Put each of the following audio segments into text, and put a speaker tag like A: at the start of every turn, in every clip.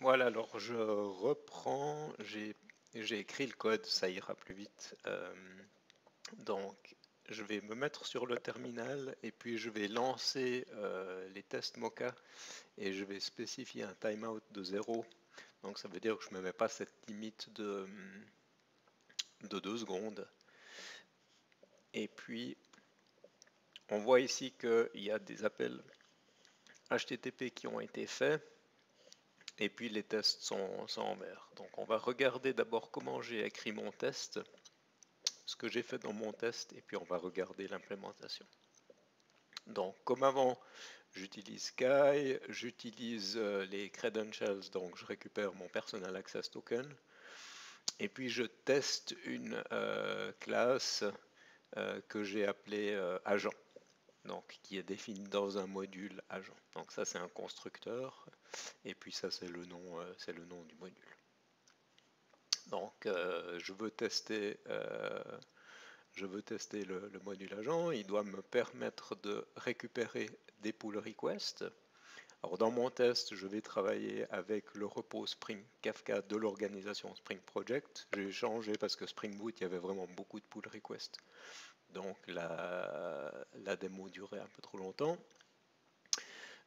A: Voilà, alors je reprends, j'ai écrit le code, ça ira plus vite. Donc, je vais me mettre sur le terminal et puis je vais lancer les tests Mocha et je vais spécifier un timeout de 0. Donc, ça veut dire que je ne me mets pas cette limite de 2 secondes. Et puis, on voit ici qu'il y a des appels HTTP qui ont été faits. Et puis les tests sont en vert. Donc on va regarder d'abord comment j'ai écrit mon test, ce que j'ai fait dans mon test, et puis on va regarder l'implémentation. Donc comme avant, j'utilise Sky, j'utilise les credentials, donc je récupère mon personal access token, et puis je teste une classe que j'ai appelée agent, donc qui est définie dans un module agent. Donc ça c'est un constructeur, et puis ça c'est le nom du module. Donc je veux tester le module agent. Il doit me permettre de récupérer des pull requests. Alors dans mon test, je vais travailler avec le repos Spring Kafka de l'organisation Spring Project. J'ai changé parce que Spring Boot, il y avait vraiment beaucoup de pull requests. Donc la démo durait un peu trop longtemps.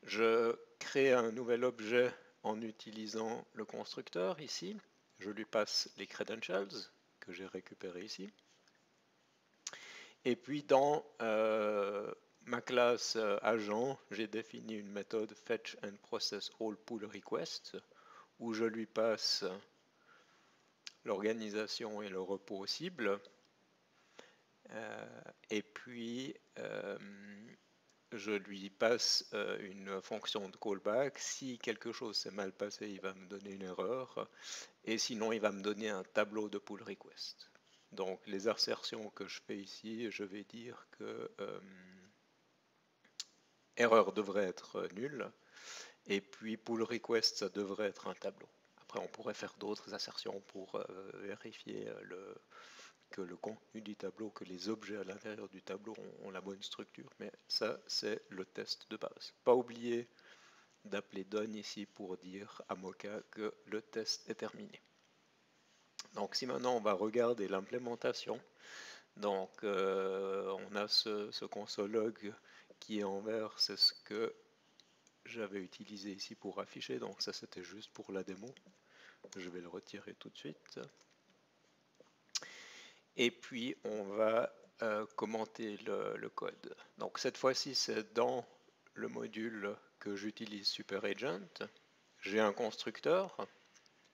A: Je crée un nouvel objet en utilisant le constructeur ici. Je lui passe les credentials que j'ai récupérés ici. Et puis dans ma classe agent, j'ai défini une méthode fetch and process all pull requests où je lui passe l'organisation et le repos cible. Et puis je lui passe une fonction de callback. Si quelque chose s'est mal passé, il va me donner une erreur. Et sinon, il va me donner un tableau de pull request. Donc, les assertions que je fais ici, je vais dire que erreur devrait être nulle. Et puis, pull request, ça devrait être un tableau. Après, on pourrait faire d'autres assertions pour vérifier que le contenu du tableau, que les objets à l'intérieur du tableau ont la bonne structure. Mais ça, c'est le test de base. Pas oublier d'appeler done ici pour dire à Mocha que le test est terminé. Donc si maintenant on va regarder l'implémentation, donc on a ce console log qui est en vert, c'est ce que j'avais utilisé ici pour afficher, donc ça c'était juste pour la démo. Je vais le retirer tout de suite. Et puis on va commenter le code. Donc cette fois-ci c'est dans le module que j'utilise SuperAgent. J'ai un constructeur,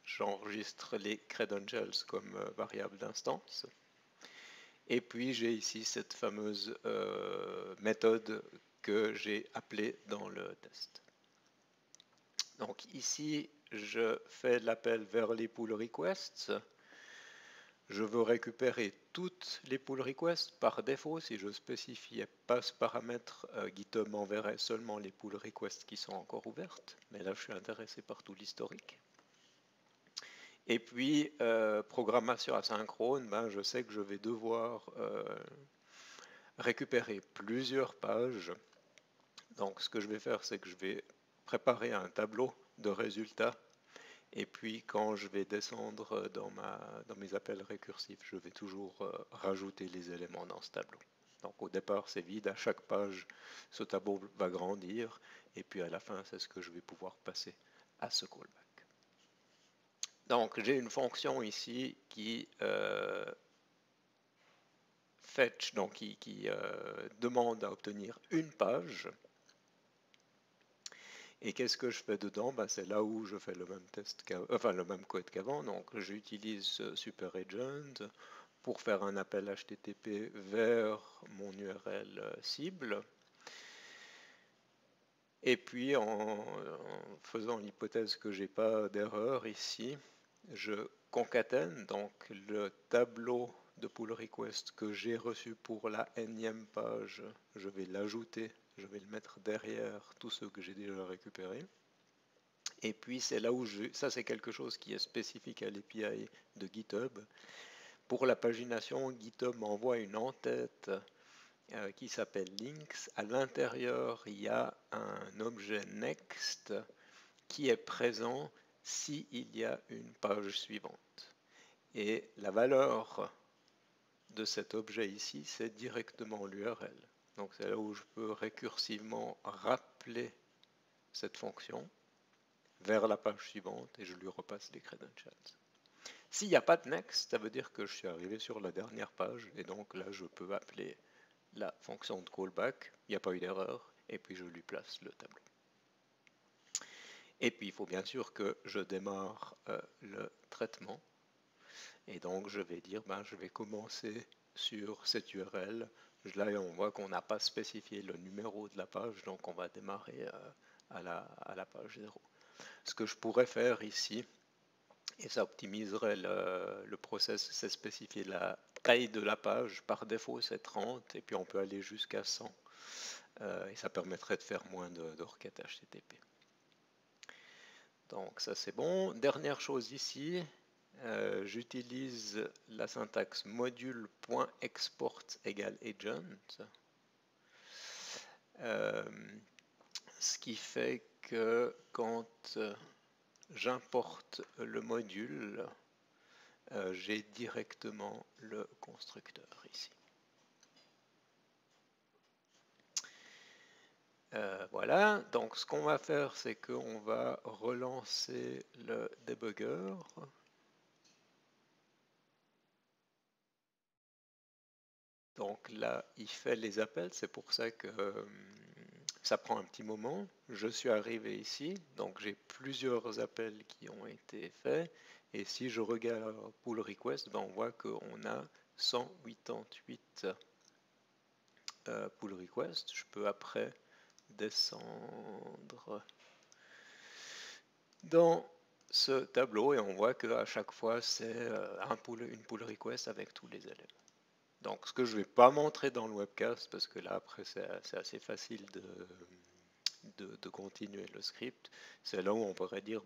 A: j'enregistre les credentials comme variable d'instance. Et puis j'ai ici cette fameuse méthode que j'ai appelée dans le test. Donc ici, je fais l'appel vers les pull requests. Je veux récupérer toutes les pull requests. Par défaut, si je spécifiais pas ce paramètre, GitHub m'enverrait seulement les pull requests qui sont encore ouvertes. Mais là, je suis intéressé par tout l'historique. Et puis, programmation asynchrone, ben, je sais que je vais devoir récupérer plusieurs pages. Donc ce que je vais faire, c'est que je vais préparer un tableau de résultats. Et puis quand je vais descendre dans mes appels récursifs, je vais toujours rajouter les éléments dans ce tableau. Donc au départ, c'est vide. À chaque page, ce tableau va grandir. Et puis à la fin, c'est ce que je vais pouvoir passer à ce callback. Donc j'ai une fonction ici qui fetch, donc qui demande à obtenir une page. Et qu'est-ce que je fais dedans? Ben, c'est là où je fais le même test le même code qu'avant. Donc j'utilise SuperAgent pour faire un appel HTTP vers mon URL cible. Et puis en faisant l'hypothèse que j'ai pas d'erreur ici, je concatène donc le tableau de pull request que j'ai reçu pour la énième page, je vais l'ajouter, je vais le mettre derrière tous ceux que j'ai déjà récupérés. Et puis c'est là où ça c'est quelque chose qui est spécifique à l'API de GitHub. Pour la pagination, GitHub m'envoie une en-tête qui s'appelle links. À l'intérieur, il y a un objet next qui est présent s'il y a une page suivante. Et la valeur de cet objet ici, c'est directement l'URL. Donc c'est là où je peux récursivement rappeler cette fonction vers la page suivante et je lui repasse les credentials. S'il n'y a pas de next, ça veut dire que je suis arrivé sur la dernière page et donc là je peux appeler la fonction de callback, il n'y a pas eu d'erreur, et puis je lui place le tableau. Et puis il faut bien sûr que je démarre le traitement. Et donc je vais dire, je vais commencer sur cette URL. Là, on voit qu'on n'a pas spécifié le numéro de la page, donc on va démarrer à la page 0. Ce que je pourrais faire ici, et ça optimiserait le process, c'est spécifier la taille de la page. Par défaut, c'est 30, et puis on peut aller jusqu'à 100. Et ça permettrait de faire moins de requêtes HTTP. Donc ça c'est bon. Dernière chose ici, j'utilise la syntaxe module.export égale agent. Ce qui fait que quand j'importe le module, j'ai directement le constructeur ici. Voilà, donc ce qu'on va faire, c'est qu'on va relancer le debugger. Donc là, il fait les appels, c'est pour ça que ça prend un petit moment. Je suis arrivé ici, donc j'ai plusieurs appels qui ont été faits. Et si je regarde pull request, on voit qu'on a 188 pull requests. Je peux après descendre dans ce tableau et on voit qu'à chaque fois c'est une pull request avec tous les éléments. Donc ce que je ne vais pas montrer dans le webcast, parce que là après c'est assez facile de continuer le script, c'est là où on pourrait dire,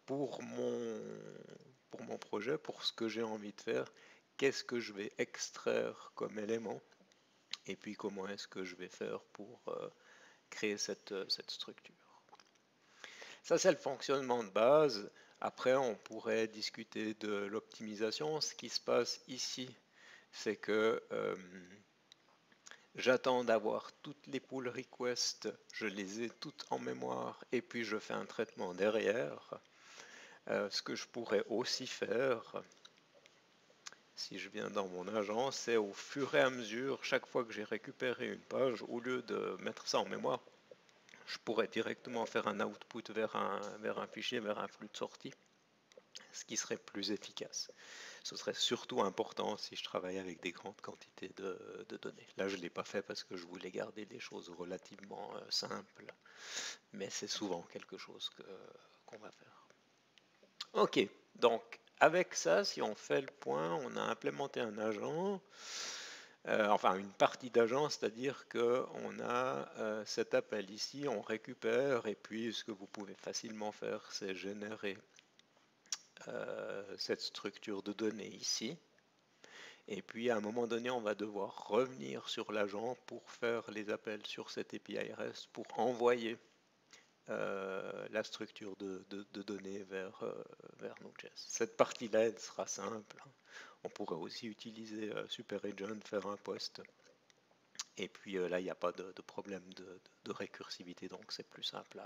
A: pour mon projet, pour ce que j'ai envie de faire, qu'est-ce que je vais extraire comme élément, et puis comment est-ce que je vais faire pour créer cette structure. Ça c'est le fonctionnement de base. Après on pourrait discuter de l'optimisation. Ce qui se passe ici, c'est que j'attends d'avoir toutes les pull requests, je les ai toutes en mémoire et puis je fais un traitement derrière. Ce que je pourrais aussi faire, si je viens dans mon agent, c'est au fur et à mesure, chaque fois que j'ai récupéré une page, au lieu de mettre ça en mémoire, je pourrais directement faire un output vers un fichier, vers un flux de sortie, ce qui serait plus efficace. Ce serait surtout important si je travaille avec des grandes quantités de données. Là, je ne l'ai pas fait parce que je voulais garder des choses relativement simples, mais c'est souvent quelque chose qu'on va faire. Ok, donc avec ça, si on fait le point, on a implémenté un agent, enfin une partie d'agent, c'est-à-dire qu'on a cet appel ici, on récupère, et puis ce que vous pouvez facilement faire, c'est générer cette structure de données ici. Et puis à un moment donné, on va devoir revenir sur l'agent pour faire les appels sur cette API REST pour envoyer la structure de données vers Node.js. Cette partie-là, elle sera simple. On pourrait aussi utiliser SuperAgent, faire un post. Et puis là, il n'y a pas de problème de récursivité, donc c'est plus simple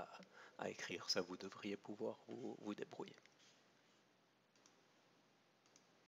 A: à écrire. Ça, vous devriez pouvoir vous débrouiller.